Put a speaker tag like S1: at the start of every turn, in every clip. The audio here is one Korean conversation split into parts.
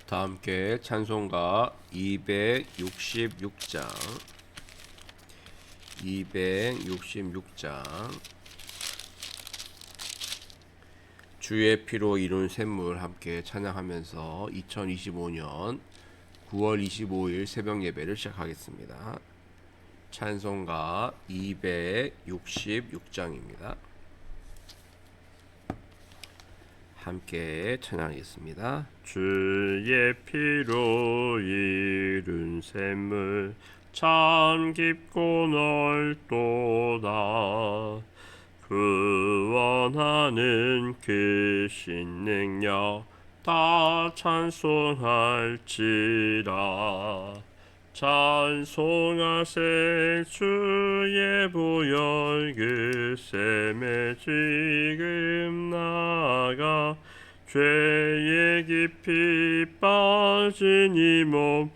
S1: 다 함께 찬송가 266장 주의 피로 이룬 샘물 함께 찬양하면서 2025년 9월 25일 새벽 예배를 시작하겠습니다. 찬송가 266장입니다. 함께 찬양하겠습니다. 주의 피로 이룬 샘물 참 깊고 넓도다. 구원하는 크신 능력 다 찬송할지라. 찬송하세 주의 보혈 그 샘에 지금 나가 죄에 깊이 빠진 이 몸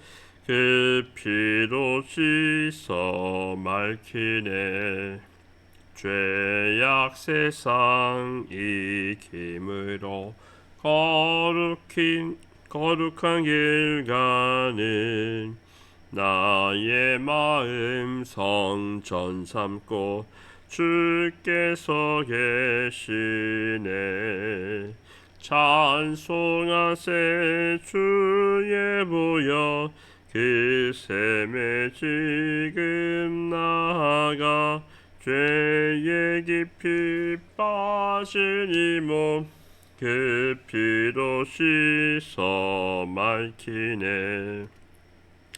S1: 그 피로 씻어 맑히네. 죄악 세상 익힘으로 거룩한 길 가는 나의 마음 성전 삼고 주께서 계시네. 찬송하세 주의 보혈 그 샘에 지금 나아가 죄에 깊이 빠진 이 몸 그 피로 씻어 맑히네.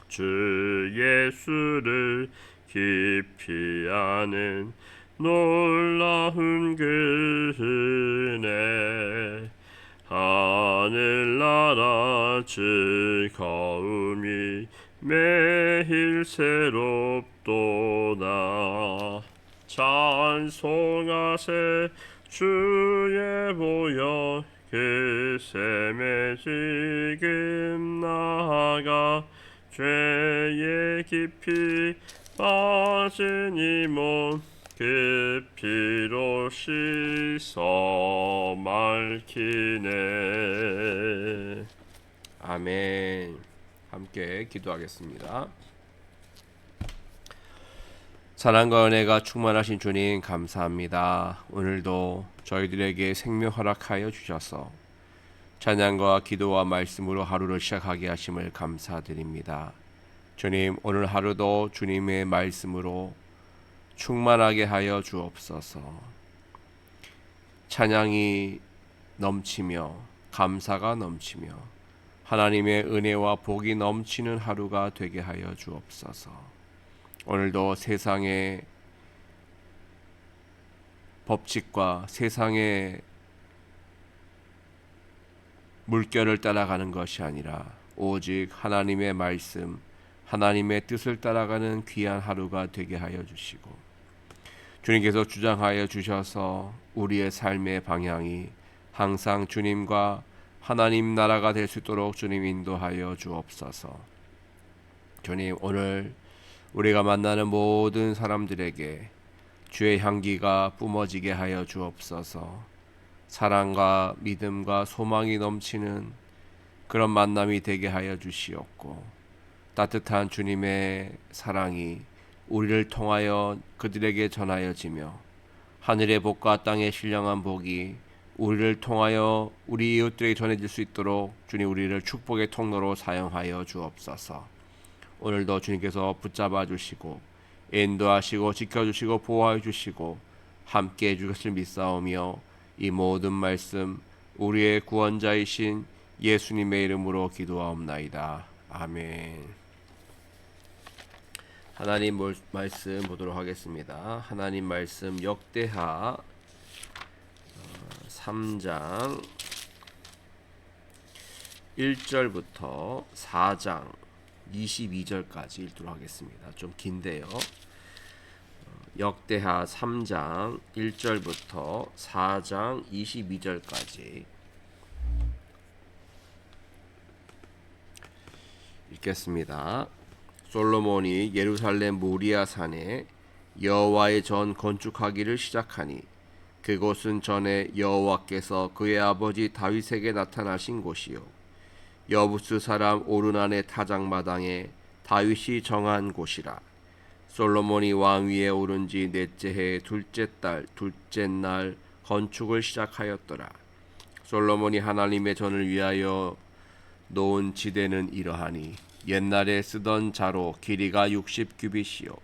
S1: 주 예수를 깊이 아는 놀라운 그 은혜 하늘나라 즐거움이 매일 새롭도다. 찬송하세 주의 보혈 그 샘에 지금 나아가 죄에 깊이 빠진 이 몸 그 피로 씻어 맑히네. 아멘. 함께 기도하겠습니다. 사랑과 은혜가 충만하신 주님 감사합니다. 오늘도 저희들에게 생명 허락하여 주셔서 찬양과 기도와 말씀으로 하루를 시작하게 하심을 감사드립니다. 주님, 오늘 하루도 주님의 말씀으로 충만하게 하여 주옵소서. 찬양이 넘치며 감사가 넘치며 하나님의 은혜와 복이 넘치는 하루가 되게 하여 주옵소서. 오늘도 세상의 법칙과 세상의 물결을 따라가는 것이 아니라 오직 하나님의 말씀, 하나님의 뜻을 따라가는 귀한 하루가 되게 하여 주시고, 주님께서 주장하여 주셔서 우리의 삶의 방향이 항상 주님과 하나님 나라가 될 수 있도록 주님 인도하여 주옵소서. 주님, 오늘 우리가 만나는 모든 사람들에게 주의 향기가 뿜어지게 하여 주옵소서. 사랑과 믿음과 소망이 넘치는 그런 만남이 되게 하여 주시옵고, 따뜻한 주님의 사랑이 우리를 통하여 그들에게 전하여지며 하늘의 복과 땅의 신령한 복이 우리를 통하여 우리 이웃들에게 전해질 수 있도록 주님 우리를 축복의 통로로 사용하여 주옵소서. 오늘도 주님께서 붙잡아 주시고 인도하시고 지켜주시고 보호하여 주시고 함께 해 주실 믿사오며 이 모든 말씀 우리의 구원자이신 예수님의 이름으로 기도하옵나이다. 아멘. 하나님 말씀 보도록 하겠습니다. 하나님 말씀 역대하 3장 1절부터 4장 22절까지 읽도록 하겠습니다. 좀 긴데요. 역대하 3장 1절부터 4장 22절까지 읽겠습니다. 솔로몬이 예루살렘 모리아 산에 여호와의 전 건축하기를 시작하니 그곳은 전에 여호와께서 그의 아버지 다윗에게 나타나신 곳이요 여부스 사람 오르난의 타작마당에 다윗이 정한 곳이라. 솔로몬이 왕위에 오른 지 넷째 해 둘째 날 건축을 시작하였더라. 솔로몬이 하나님의 전을 위하여 놓은 지대는 이러하니 옛날에 쓰던 자로 길이가 60규빗이요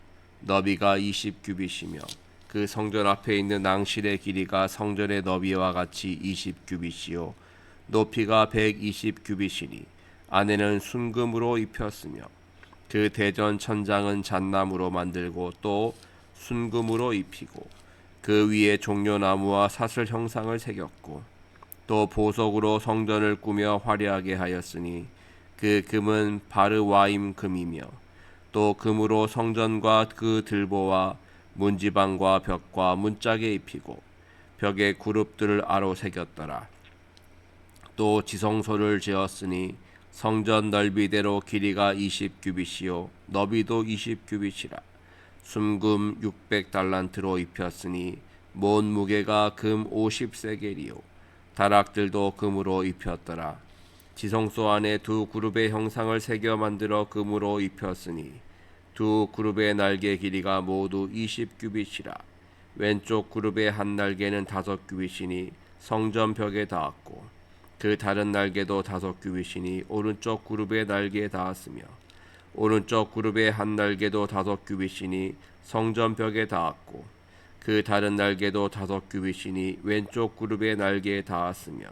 S1: 너비가 20규빗이며 그 성전 앞에 있는 낭실의 길이가 성전의 너비와 같이 20규빗이요 높이가 120규빗이니 안에는 순금으로 입혔으며 그 대전 천장은 잣나무로 만들고 또 순금으로 입히고 그 위에 종려나무와 사슬 형상을 새겼고 또 보석으로 성전을 꾸며 화려하게 하였으니 그 금은 바르와임 금이며 또 금으로 성전과 그 들보와 문지방과 벽과 문짝에 입히고 벽에 그룹들을 아로 새겼더라. 또 지성소를 지었으니 성전 넓이대로 길이가 20규빗이요 너비도 20규빗이라. 순금 600달란트로 입혔으니 몬 무게가 금 50세겔이요 다락들도 금으로 입혔더라. 지성소 안에 두 그룹의 형상을 새겨 만들어 금으로 입혔으니 두 그룹의 날개 길이가 모두 20규빗이라. 왼쪽 그룹의 한 날개는 5규빗이니 성전 벽에 닿았고 그 다른 날개도 5규빗이니 오른쪽 그룹의 날개에 닿았으며 오른쪽 그룹의 한 날개도 5규빗이니 성전 벽에 닿았고 그 다른 날개도 5규빗이니 왼쪽 그룹의 날개에 닿았으며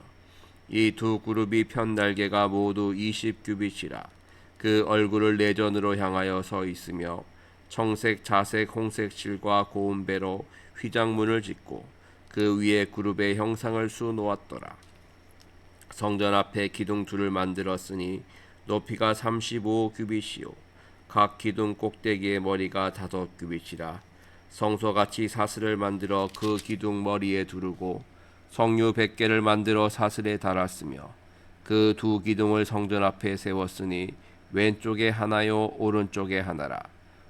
S1: 이 두 그룹이 편 날개가 모두 20규빗이라. 그 얼굴을 내전으로 향하여 서 있으며 청색, 자색, 홍색 실과 고운 배로 휘장문을 짓고 그 위에 그룹의 형상을 수놓았더라. 성전 앞에 기둥 둘을 만들었으니 높이가 35규빗이요 각 기둥 꼭대기의 머리가 5규빗이라. 성소같이 사슬을 만들어 그 기둥 머리에 두르고 성류 100개를 만들어 사슬에 달았으며 그 두 기둥을 성전 앞에 세웠으니 왼쪽에 하나요 오른쪽에 하나라.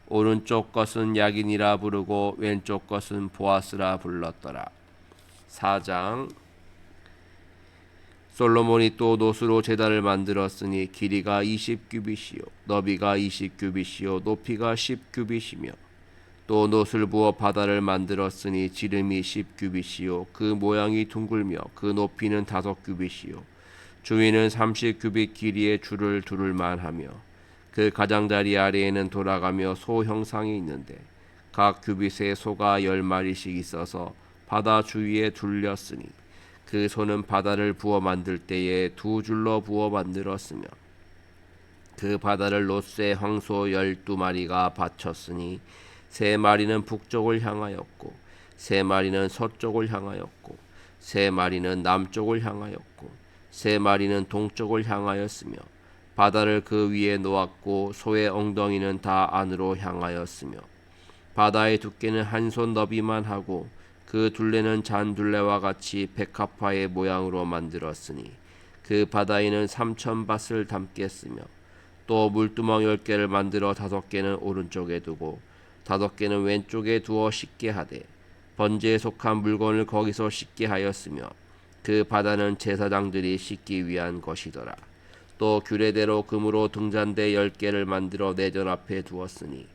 S1: 오른쪽 것은 야긴이라 부르고 왼쪽 것은 보아스라 불렀더라. 4장. 솔로몬이 또 노수로 제단을 만들었으니 길이가 20규빗이요 너비가 20규빗이요 높이가 10규빗이며 또 놋을 부어 바다를 만들었으니 지름이 10규빗이요 그 모양이 둥글며 그 높이는 5규빗이요 주위는 30규빗 길이의 줄을 두를 만하며 그 가장자리 아래에는 돌아가며 소 형상이 있는데 각 규빗에 소가 10마리씩 있어서 바다 주위에 둘렸으니 그 소는 바다를 부어 만들 때에 두 줄로 부어 만들었으며 그 바다를 놋에 황소 12마리가 받쳤으니 3마리는 북쪽을 향하였고 3마리는 서쪽을 향하였고 3마리는 남쪽을 향하였고 3마리는 동쪽을 향하였으며 바다를 그 위에 놓았고 소의 엉덩이는 다 안으로 향하였으며 바다의 두께는 한 손 너비만 하고 그 둘레는 잔둘레와 같이 백합화의 모양으로 만들었으니 그 바다에는 3,000밭을 담겠으며 또 물두멍 10개를 만들어 5개는 오른쪽에 두고 5개는 왼쪽에 두어 씻게 하되 번제에 속한 물건을 거기서 씻게 하였으며 그 바다는 제사장들이 씻기 위한 것이더라. 또 규례대로 금으로 등잔대 10개를 만들어 내전 앞에 두었으니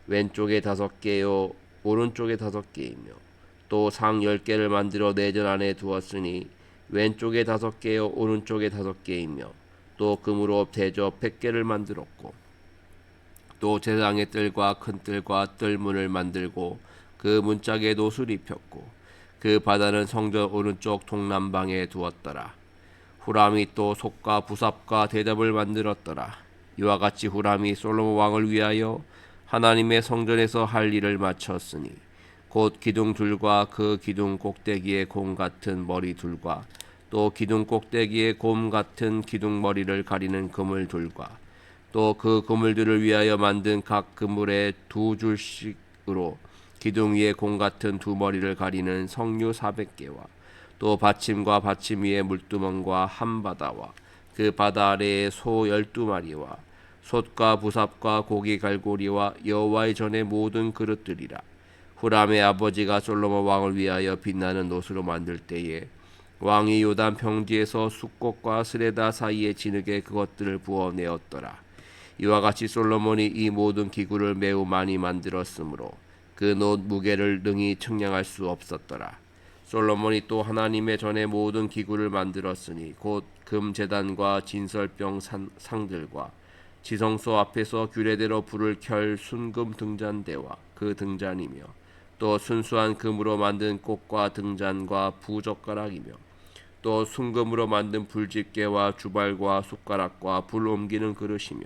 S1: 왼쪽에 5개요 오른쪽에 5개이며 또 상 10개를 만들어 내전 안에 두었으니 왼쪽에 5개요 오른쪽에 5개이며 또 금으로 대접 100개를 만들었고 또 제사장의 뜰과 큰 뜰과 뜰문을 만들고 그 문짝에 놋을 입혔고 그 바다는 성전 오른쪽 동남방에 두었더라. 후람이 또 속과 부삽과 대접을 만들었더라. 이와 같이 후람이 솔로몬 왕을 위하여 하나님의 성전에서 할 일을 마쳤으니 곧 기둥 둘과 그 기둥 꼭대기에 곰 같은 머리 둘과 또 기둥 꼭대기에 곰 같은 기둥 머리를 가리는 그물 둘과 또 그 그물들을 위하여 만든 각 그물에 2줄씩으로 기둥 위에 곰 같은 2머리를 가리는 성류 400개와 또 받침과 받침 위에 물두멍과 한 바다와 그 바다 아래에 소 12마리와 솥과 부삽과 고기 갈고리와 여호와의 전의 모든 그릇들이라. 후람의 아버지가 솔로몬 왕을 위하여 빛나는 놋으로 만들 때에 왕이 요단 평지에서 숫꽃과 스레다 사이에 진흙에 그것들을 부어 내었더라. 이와 같이 솔로몬이 이 모든 기구를 매우 많이 만들었으므로 그 놋 무게를 능히 측량할 수 없었더라. 솔로몬이 또 하나님의 전에 모든 기구를 만들었으니 곧 금제단과 진설병 상들과 지성소 앞에서 규례대로 불을 켤 순금 등잔대와 그 등잔이며 또 순수한 금으로 만든 꽃과 등잔과 부젓가락이며 또 순금으로 만든 불집게와 주발과 숟가락과 불 옮기는 그릇이며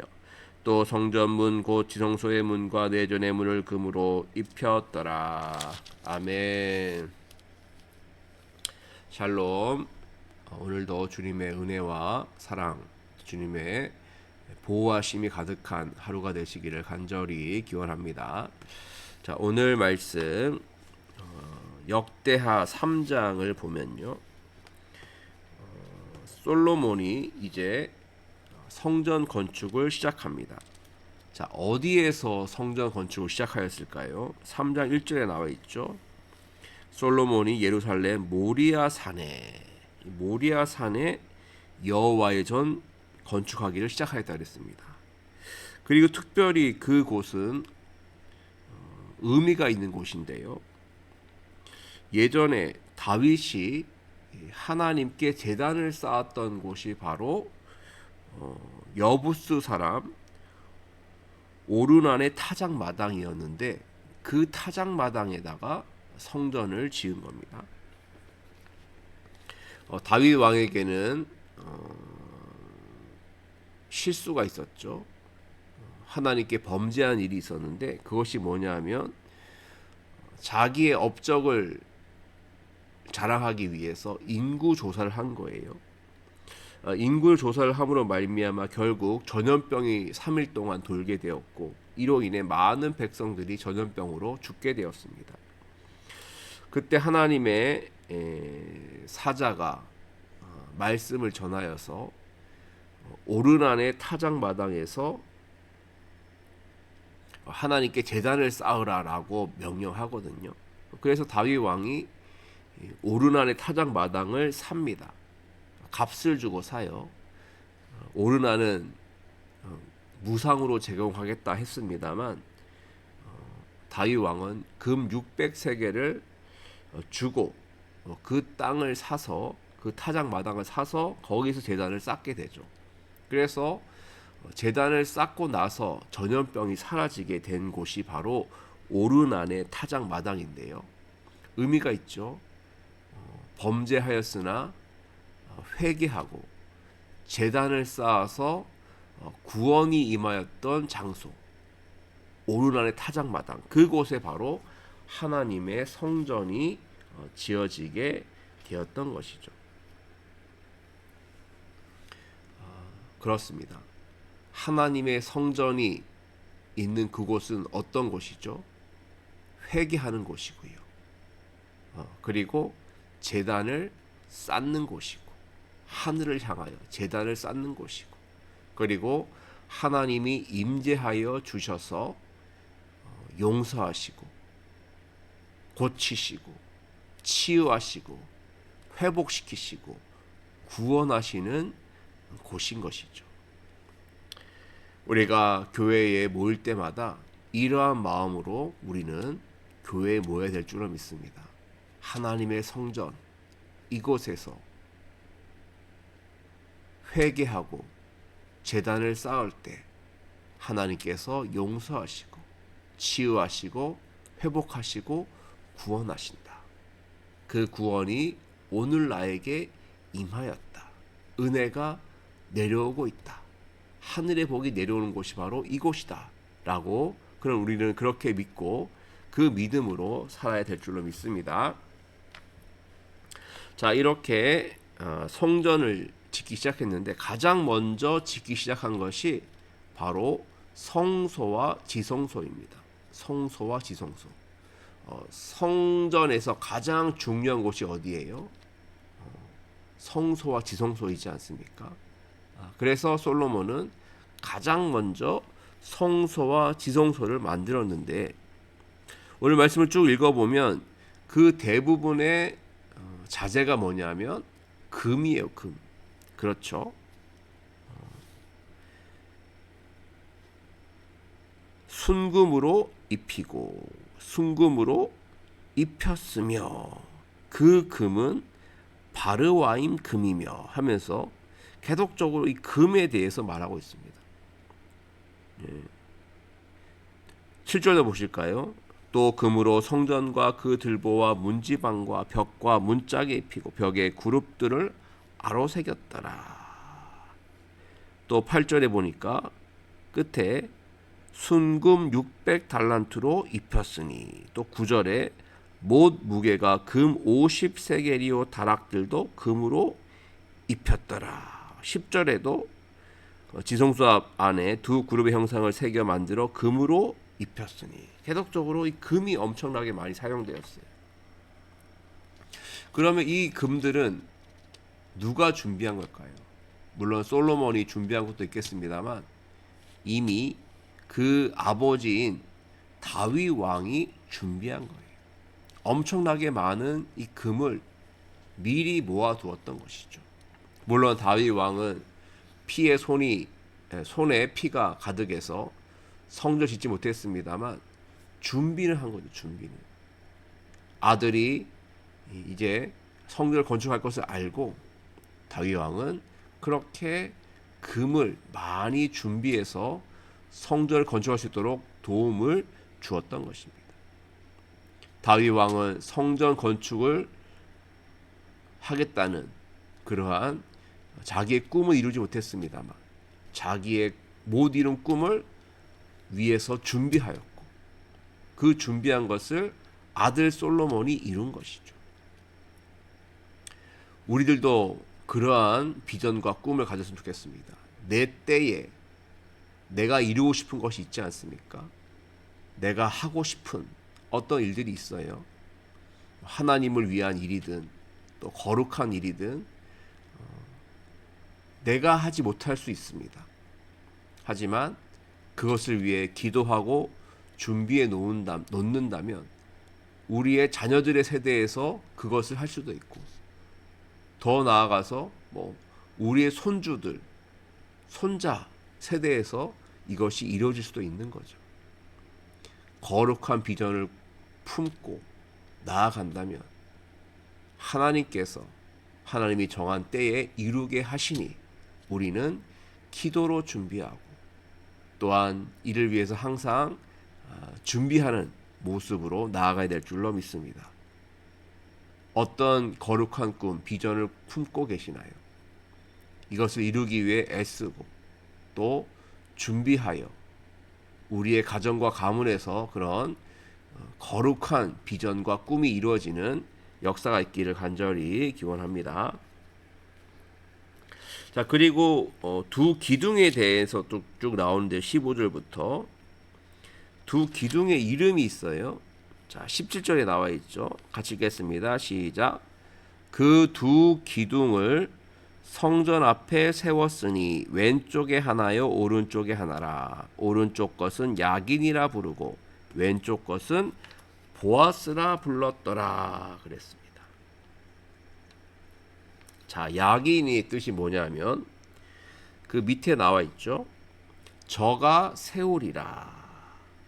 S1: 또 성전문 곧 지성소의 문과 내전의 문을 금으로 입혔더라. 아멘. 샬롬. 오늘도 주님의 은혜와 사랑, 주님의 보호하심이 가득한 하루가 되시기를 간절히 기원합니다. 자, 오늘 말씀 역대하 3장을 보면요. 솔로몬이 이제 성전 건축을 시작합니다. 자, 어디에서 성전 건축을 시작하였을까요? 3장 1절에 나와 있죠. 솔로몬이 예루살렘 모리아 산에 여호와의 전 건축하기를 시작하였다 그랬습니다. 그리고 특별히 그곳은 의미가 있는 곳인데요. 예전에 다윗이 하나님께 제단을 쌓았던 곳이 바로 여부스 사람 오르난의 타작 마당이었는데 그 타작 마당에다가 성전을 지은 겁니다. 다윗 왕에게는 실수가 있었죠. 하나님께 범죄한 일이 있었는데 그것이 뭐냐면 자기의 업적을 자랑하기 위해서 인구 조사를 한 거예요. 인구 조사를 함으로 말미암아 결국 전염병이 3일 동안 돌게 되었고 이로 인해 많은 백성들이 전염병으로 죽게 되었습니다. 그때 하나님의 사자가 말씀을 전하여서 오르난의 타작 마당에서 하나님께 제단을 쌓으라라고 명령하거든요. 그래서 다윗 왕이 오르난의 타작 마당을 삽니다. 값을 주고 사요. 오르난은 무상으로 제공하겠다 했습니다만 다윗 왕은 금 600세겔을 주고 그 땅을 사서 그 타작 마당을 사서 거기서 제단을 쌓게 되죠. 그래서 제단을 쌓고 나서 전염병이 사라지게 된 곳이 바로 오르난의 타작 마당인데요. 의미가 있죠. 범죄하였으나 회개하고 제단을 쌓아서 구원이 임하였던 장소 오르난의 타작 마당, 그곳에 바로 하나님의 성전이 지어지게 되었던 것이죠. 그렇습니다. 하나님의 성전이 있는 그곳은 어떤 곳이죠? 회개하는 곳이고요. 그리고 제단을 쌓는 곳이고 하늘을 향하여 제단을 쌓는 곳이고 그리고 하나님이 임재하여 주셔서 용서하시고 고치시고 치유하시고 회복시키시고 구원하시는 곳인 것이죠. 우리가 교회에 모일 때마다 이러한 마음으로 우리는 교회에 모여야 될 줄로 믿습니다. 하나님의 성전 이곳에서 회개하고 제단을 쌓을 때 하나님께서 용서하시고 치유하시고 회복하시고 구원하신다. 그 구원이 오늘 나에게 임하였다. 은혜가 내려오고 있다. 하늘의 복이 내려오는 곳이 바로 이곳이다 라고 그럼 우리는 그렇게 믿고 그 믿음으로 살아야 될 줄로 믿습니다. 자, 이렇게 성전을 짓기 시작했는데 가장 먼저 짓기 시작한 것이 바로 성소와 지성소입니다. 성소와 지성소. 성전에서 가장 중요한 곳이 어디예요? 성소와 지성소이지 않습니까? 그래서 솔로몬은 가장 먼저 성소와 지성소를 만들었는데 오늘 말씀을 쭉 읽어보면 그 대부분의 자제가 뭐냐면 금이에요, 금. 그렇죠? 순금으로 입히고 순금으로 입혔으며 그 금은 바르와임 금이며 하면서 계속적으로 이 금에 대해서 말하고 있습니다. 7절에 보실까요? 또 금으로 성전과 그 들보와 문지방과 벽과 문짝에 입히고 벽에 그룹들을 아로새겼더라. 또 8절에 보니까 끝에 순금 600달란트로 입혔으니, 또 9절에 못 무게가 금 50세겔이요 다락들도 금으로 입혔더라. 10절에도 지성소 안에 두 그룹의 형상을 새겨 만들어 금으로 입혔으니, 계속적으로 이 금이 엄청나게 많이 사용되었어요. 그러면 이 금들은 누가 준비한 걸까요? 물론 솔로몬이 준비한 것도 있겠습니다만 이미 그 아버지인 다윗 왕이 준비한 거예요. 엄청나게 많은 이 금을 미리 모아두었던 것이죠. 물론 다윗 왕은 손에 피가 가득해서 성전 짓지 못했습니다만 준비를 한 거죠. 준비는. 아들이 이제 성전을 건축할 것을 알고 다윗 왕은 그렇게 금을 많이 준비해서 성전을 건축할 수 있도록 도움을 주었던 것입니다. 다윗 왕은 성전 건축을 하겠다는 그러한 자기의 꿈을 이루지 못했습니다만 자기의 못 이룬 꿈을 위해서 준비하였고 그 준비한 것을 아들 솔로몬이 이룬 것이죠. 우리들도 그러한 비전과 꿈을 가졌으면 좋겠습니다. 내 때에 내가 이루고 싶은 것이 있지 않습니까? 내가 하고 싶은 어떤 일들이 있어요. 하나님을 위한 일이든 또 거룩한 일이든 내가 하지 못할 수 있습니다. 하지만 그것을 위해 기도하고 준비해 놓는다면 우리의 자녀들의 세대에서 그것을 할 수도 있고 더 나아가서 우리의 손주들, 손자 세대에서 이것이 이루어질 수도 있는 거죠. 거룩한 비전을 품고 나아간다면 하나님께서 하나님이 정한 때에 이루게 하시니 우리는 기도로 준비하고 또한 이를 위해서 항상 준비하는 모습으로 나아가야 될 줄로 믿습니다. 어떤 거룩한 꿈, 비전을 품고 계시나요? 이것을 이루기 위해 애쓰고 또 준비하여 우리의 가정과 가문에서 그런 거룩한 비전과 꿈이 이루어지는 역사가 있기를 간절히 기원합니다. 자, 그리고 두 기둥에 대해서 쭉 나오는데 15절부터 두 기둥의 이름이 있어요. 자, 17절에 나와 있죠. 같이 읽겠습니다. 시작. 그 두 기둥을 성전 앞에 세웠으니 왼쪽에 하나요 오른쪽에 하나라. 오른쪽 것은 야긴이라 부르고 왼쪽 것은 보아스라 불렀더라 그랬습니다. 자, 야긴의 뜻이 뭐냐면 그 밑에 나와 있죠. 저가 세우리라.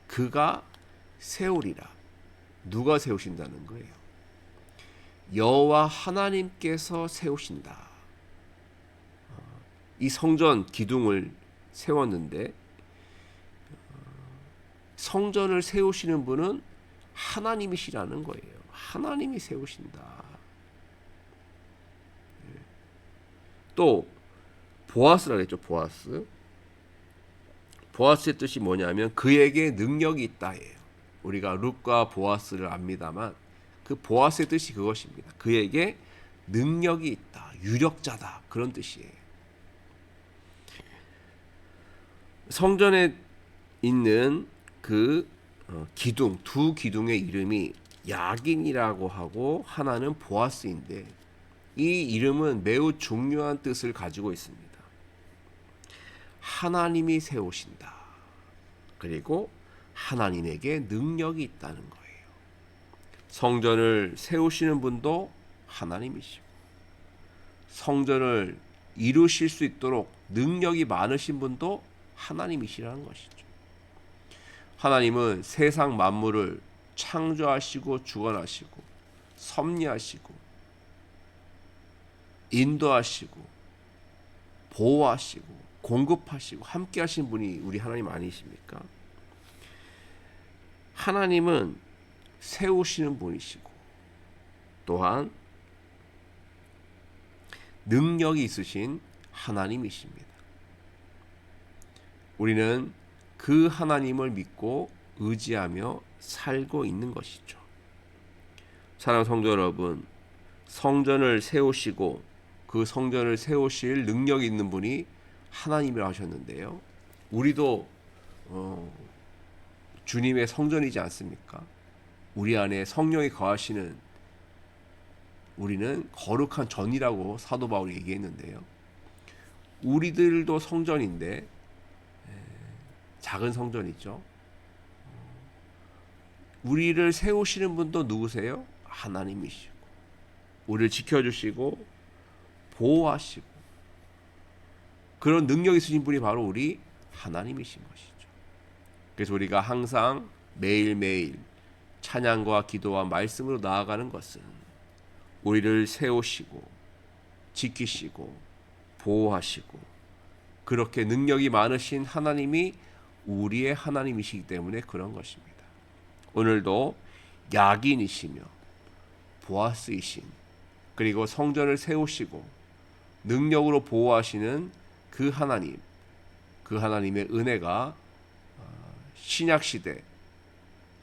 S1: 그가 세우리라. 누가 세우신다는 거예요? 여호와 하나님께서 세우신다. 이 성전 기둥을 세웠는데 성전을 세우시는 분은 하나님이시라는 거예요. 하나님이 세우신다. 또 보아스라 그랬죠. 보아스. 보아스의 뜻이 뭐냐면 그에게 능력이 있다예요. 우리가 룻과 보아스를 압니다만 그 보아스의 뜻이 그것입니다. 그에게 능력이 있다. 유력자다. 그런 뜻이에요. 성전에 있는 그 기둥, 두 기둥의 이름이 야긴이라고 하고 하나는 보아스인데 이 이름은 매우 중요한 뜻을 가지고 있습니다. 하나님이 세우신다. 그리고 하나님에게 능력이 있다는 거예요. 성전을 세우시는 분도 하나님이시고 성전을 이루실 수 있도록 능력이 많으신 분도 하나님이시라는 것이죠. 하나님은 세상 만물을 창조하시고 주관하시고 섭리하시고 인도하시고 보호하시고 공급하시고 함께 하신 분이 우리 하나님 아니십니까? 하나님은 세우시는 분이시고 또한 능력이 있으신 하나님이십니다. 우리는 그 하나님을 믿고 의지하며 살고 있는 것이죠. 사랑하는 성도 여러분, 성전을 세우시고 그 성전을 세우실 능력이 있는 분이 하나님이라 하셨는데요. 우리도 주님의 성전이지 않습니까? 우리 안에 성령이 거하시는 우리는 거룩한 전이라고 사도 바울이 얘기했는데요. 우리들도 성전인데 작은 성전이죠. 우리를 세우시는 분도 누구세요? 하나님이시고 우리를 지켜주시고 보호하시고 그런 능력이 있으신 분이 바로 우리 하나님이신 것이죠. 그래서 우리가 항상 매일매일 찬양과 기도와 말씀으로 나아가는 것은 우리를 세우시고 지키시고 보호하시고 그렇게 능력이 많으신 하나님이 우리의 하나님이시기 때문에 그런 것입니다. 오늘도 야긴이시며 보아스이신 그리고 성전을 세우시고 능력으로 보호하시는 그 하나님, 그 하나님의 은혜가 신약시대,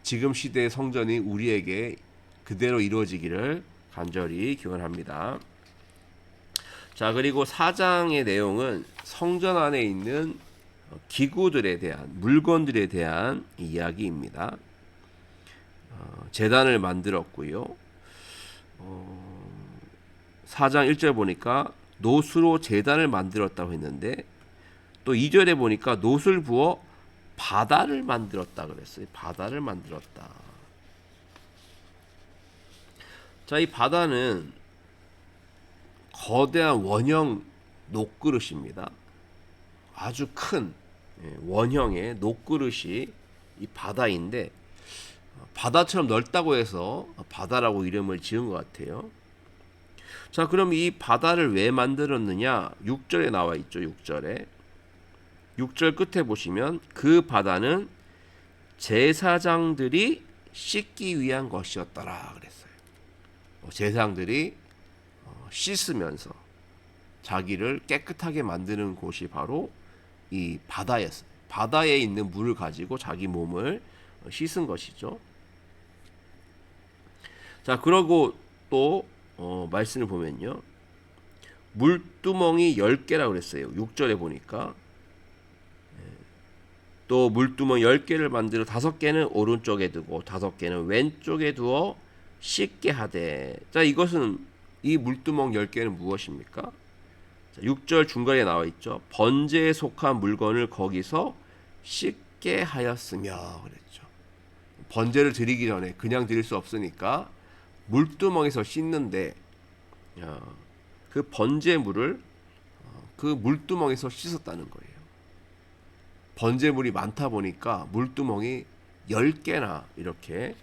S1: 지금 시대의 성전이 우리에게 그대로 이루어지기를 간절히 기원합니다. 자, 그리고 4장의 내용은 성전 안에 있는 기구들에 대한, 물건들에 대한 이야기입니다. 제단을 만들었고요. 4장 1절 보니까 노수로 제단을 만들었다고 했는데 또 2절에 보니까 노술 부어 바다를 만들었다 그랬어요. 바다를 만들었다. 자, 이 바다는 거대한 원형 녹그릇입니다. 아주 큰 원형의 녹그릇이 이 바다인데 바다처럼 넓다고 해서 바다라고 이름을 지은 것 같아요. 자, 그럼 이 바다를 왜 만들었느냐? 6절에 나와 있죠. 6절에. 6절 끝에 보시면 그 바다는 제사장들이 씻기 위한 것이었더라 그랬어요. 제사장들이 씻으면서 자기를 깨끗하게 만드는 곳이 바로 이 바다였어요. 바다에 있는 물을 가지고 자기 몸을 씻은 것이죠. 자, 그러고 또 말씀을 보면요. 물두멍이 10개라고 그랬어요. 6절에 보니까. 또 물두멍 10개를 만들어 5개는 오른쪽에 두고 5개는 왼쪽에 두어 씻게 하되. 자, 이것은 이 물두멍 10개는 무엇입니까? 자, 6절 중간에 나와 있죠. 번제에 속한 물건을 거기서 씻게 하였으며 그랬죠. 번제를 드리기 전에 그냥 드릴 수 없으니까 물두멍에서 씻는데 그 번제물을 그 물두멍에서 씻었다는 거예요. 번제물이 많다 보니까 물두멍이 10개나 이렇게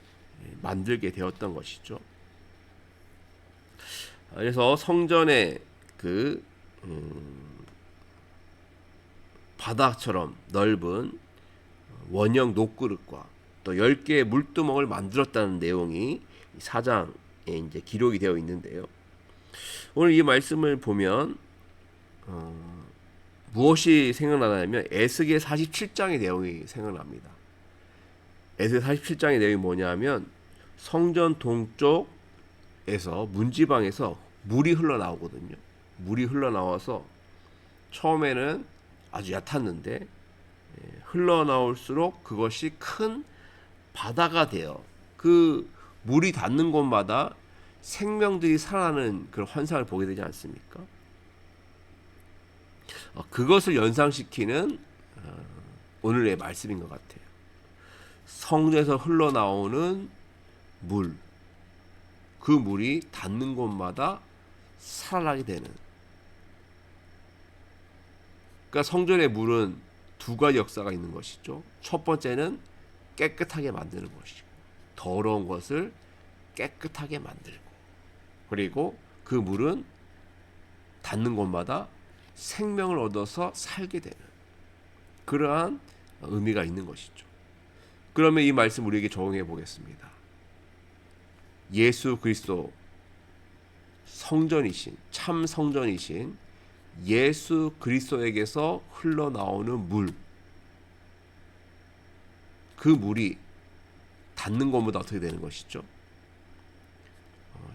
S1: 만들게 되었던 것이죠. 그래서 성전의 그 바다처럼 넓은 원형 녹그릇과 또 10개의 물두멍을 만들었다는 내용이 4장에 이제 기록이 되어 있는데요. 오늘 이 말씀을 보면 무엇이 생각나냐면 에스겔 47장의 내용이 생각납니다. 에스겔 47장의 내용이 뭐냐면 성전 동쪽에서 문지방에서 물이 흘러나오거든요. 물이 흘러나와서 처음에는 아주 얕았는데 흘러나올수록 그것이 큰 바다가 되어 그 물이 닿는 곳마다 생명들이 살아나는 그런 환상을 보게 되지 않습니까? 그것을 연상시키는 오늘의 말씀인 것 같아요. 성전에서 흘러나오는 물, 그 물이 닿는 곳마다 살아나게 되는 그러니까 성전의 물은 두 가지 역사가 있는 것이죠. 첫 번째는 깨끗하게 만드는 것이고, 더러운 것을 깨끗하게 만들고, 그리고 그 물은 닿는 곳마다 생명을 얻어서 살게 되는 그러한 의미가 있는 것이죠. 그러면 이 말씀 우리에게 적용해 보겠습니다. 예수 그리스도 성전이신, 참 성전이신 예수 그리스도에게서 흘러나오는 물, 그 물이 닿는 것보다 어떻게 되는 것이죠?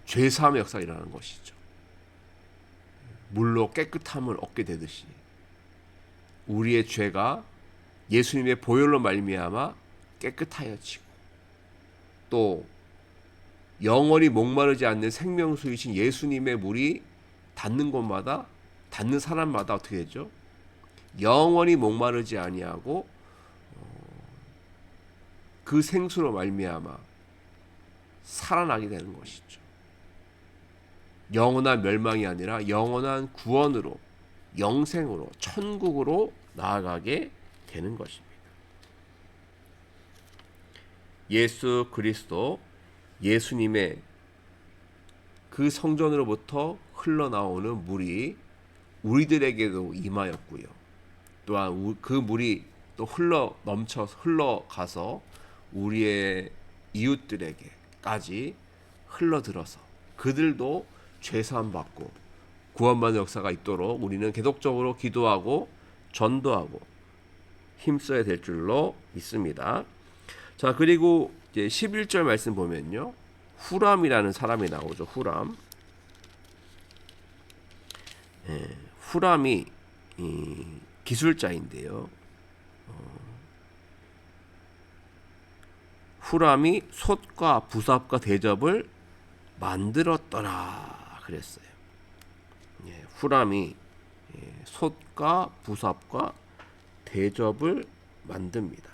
S1: 죄사함의 역사가 일어나는 것이죠. 물로 깨끗함을 얻게 되듯이 우리의 죄가 예수님의 보혈로 말미암아 깨끗하여지고, 또 영원히 목마르지 않는 생명수이신 예수님의 물이 닿는 곳마다, 닿는 사람마다 어떻게 되죠? 영원히 목마르지 아니하고 그 생수로 말미암아 살아나게 되는 것이죠. 영원한 멸망이 아니라 영원한 구원으로, 영생으로, 천국으로 나아가게 되는 것입니다. 예수 그리스도, 예수님의 그 성전으로부터 흘러나오는 물이 우리들에게도 임하였고요. 또한 그 물이 또 흘러가서 우리의 이웃들에게까지 흘러들어서 그들도 죄사함 받고 구원받는 역사가 있도록 우리는 계속적으로 기도하고 전도하고 힘써야 될 줄로 믿습니다. 자, 그리고 이제 11절 말씀 보면요, 후람이라는 사람이 나오죠. 후람. 후람이 기술자인데요. 후람이 솥과 부삽과 대접을 만들었더라 그랬어요. 후람이 솥과 부삽과 대접을 만듭니다.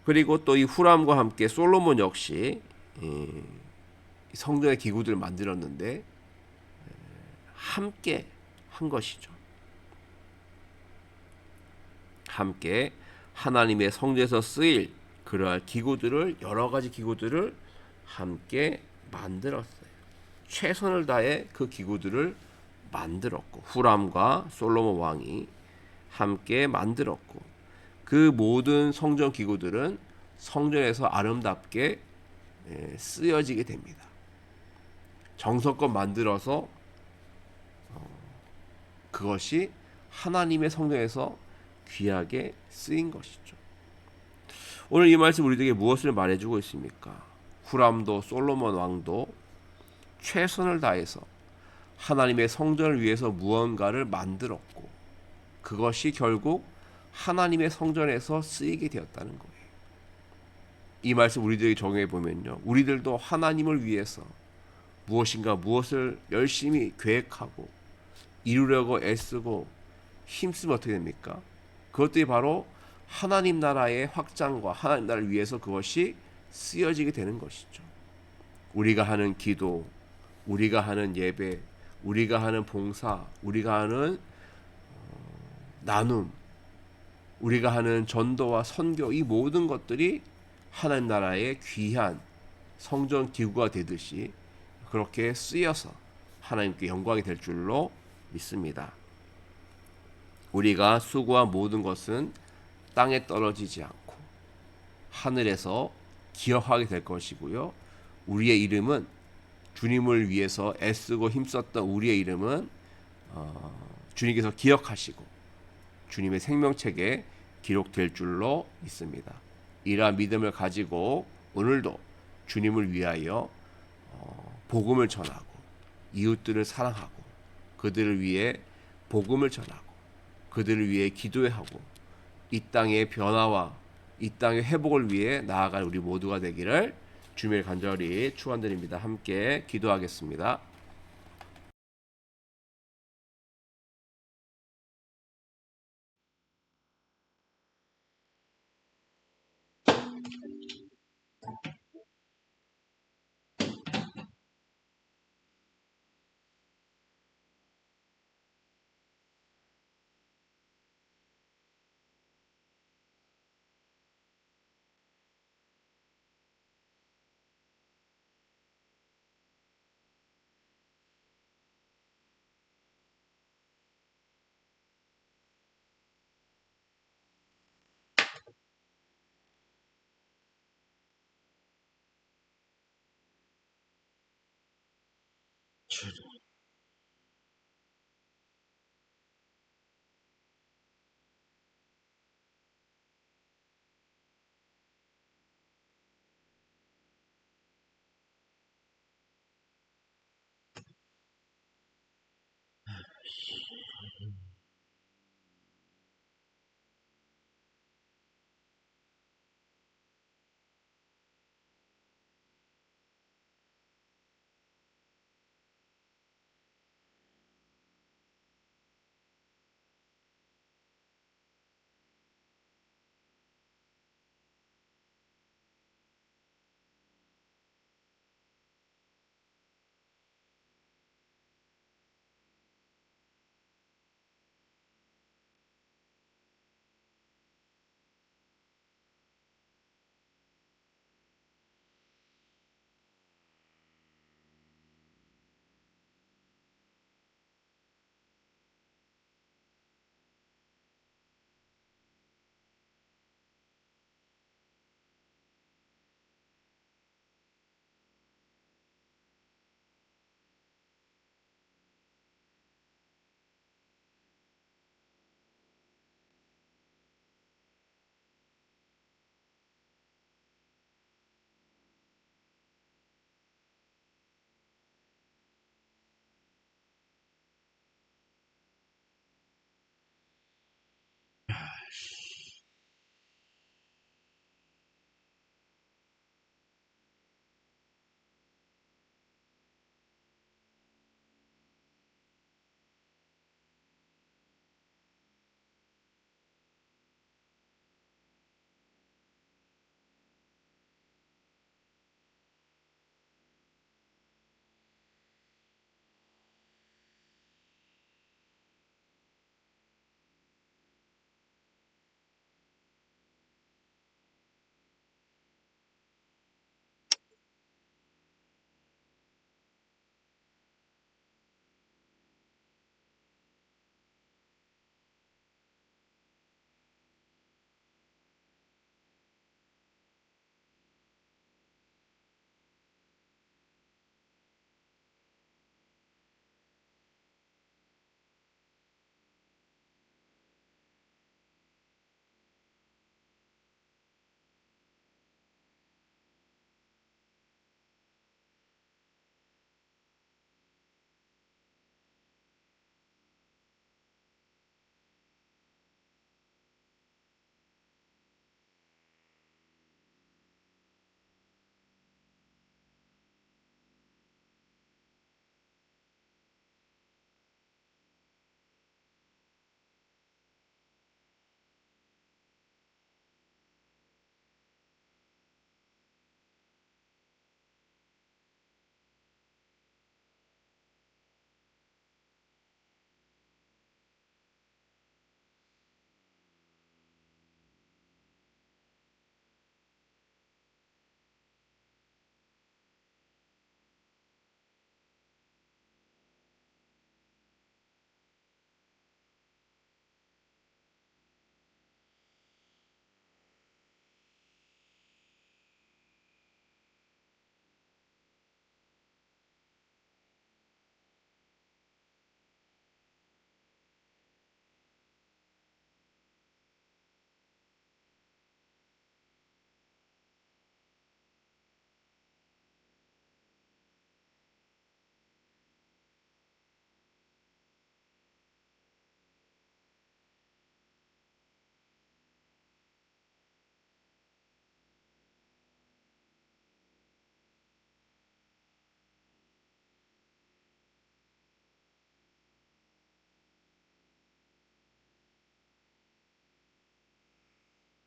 S1: 그리고 또 이 후람과 함께 솔로몬 역시 성전의 기구들을 만들었는데 함께 한 것이죠. 함께 하나님의 성전에서 쓰일 그러한 기구들을, 여러 가지 기구들을 함께 만들었어요. 최선을 다해 그 기구들을 만들었고, 후람과 솔로몬 왕이 함께 만들었고, 그 모든 성전 기구들은 성전에서 아름답게 쓰여지게 됩니다. 정성껏 만들어서 그것이 하나님의 성전에서 귀하게 쓰인 것이죠. 오늘 이 말씀 우리에게 무엇을 말해주고 있습니까? 후람도 솔로몬 왕도 최선을 다해서 하나님의 성전을 위해서 무언가를 만들었고, 그것이 결국 하나님의 성전에서 쓰이게 되었다는 거예요. 이 말씀 우리들에게 적용해 보면요, 우리들도 하나님을 위해서 무엇을 열심히 계획하고 이루려고 애쓰고 힘쓰면 어떻게 됩니까? 그것들이 바로 하나님 나라의 확장과 하나님 나라를 위해서 그것이 쓰여지게 되는 것이죠. 우리가 하는 기도, 우리가 하는 예배, 우리가 하는 봉사, 우리가 하는 나눔, 우리가 하는 전도와 선교, 이 모든 것들이 하나님 나라의 귀한 성전 기구가 되듯이 그렇게 쓰여서 하나님께 영광이 될 줄로 믿습니다. 우리가 수고한 모든 것은 땅에 떨어지지 않고 하늘에서 기억하게 될 것이고요. 우리의 이름은, 주님을 위해서 애쓰고 힘썼던 우리의 이름은 주님께서 기억하시고 주님의 생명책에 기록될 줄로 믿습니다. 이러한 믿음을 가지고 오늘도 주님을 위하여 복음을 전하고 이웃들을 사랑하고 그들을 위해 복음을 전하고 그들을 위해 기도하고 이 땅의 변화와 이 땅의 회복을 위해 나아갈 우리 모두가 되기를 주님을 간절히 축원드립니다. 함께 기도하겠습니다.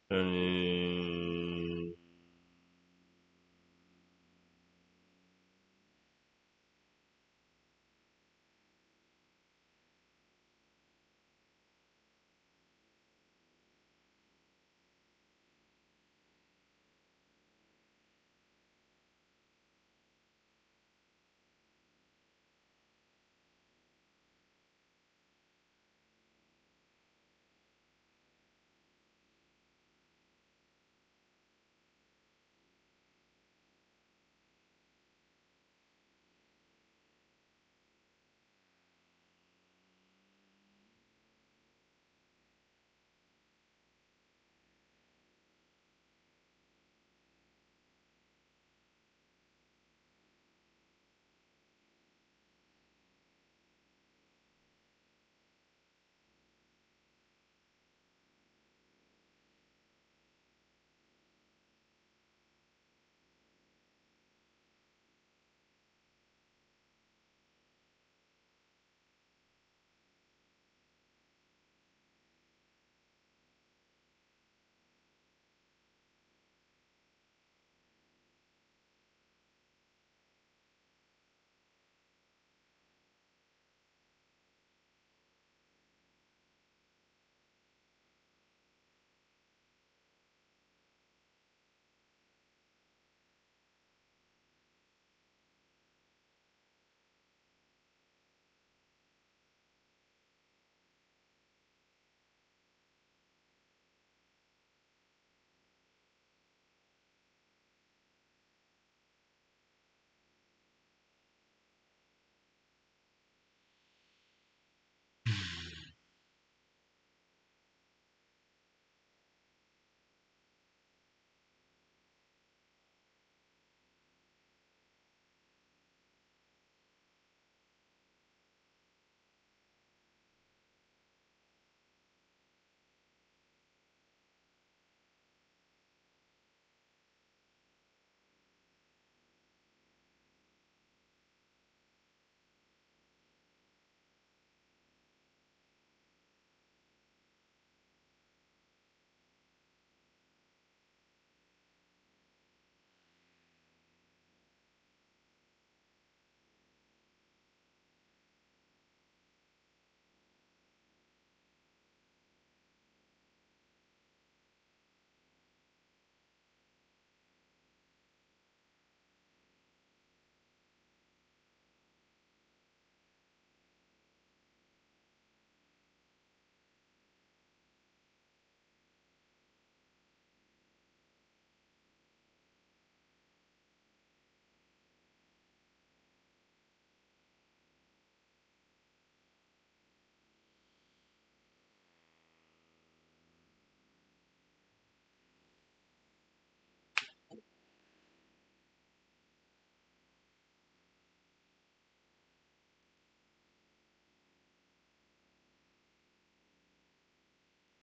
S2: 그러니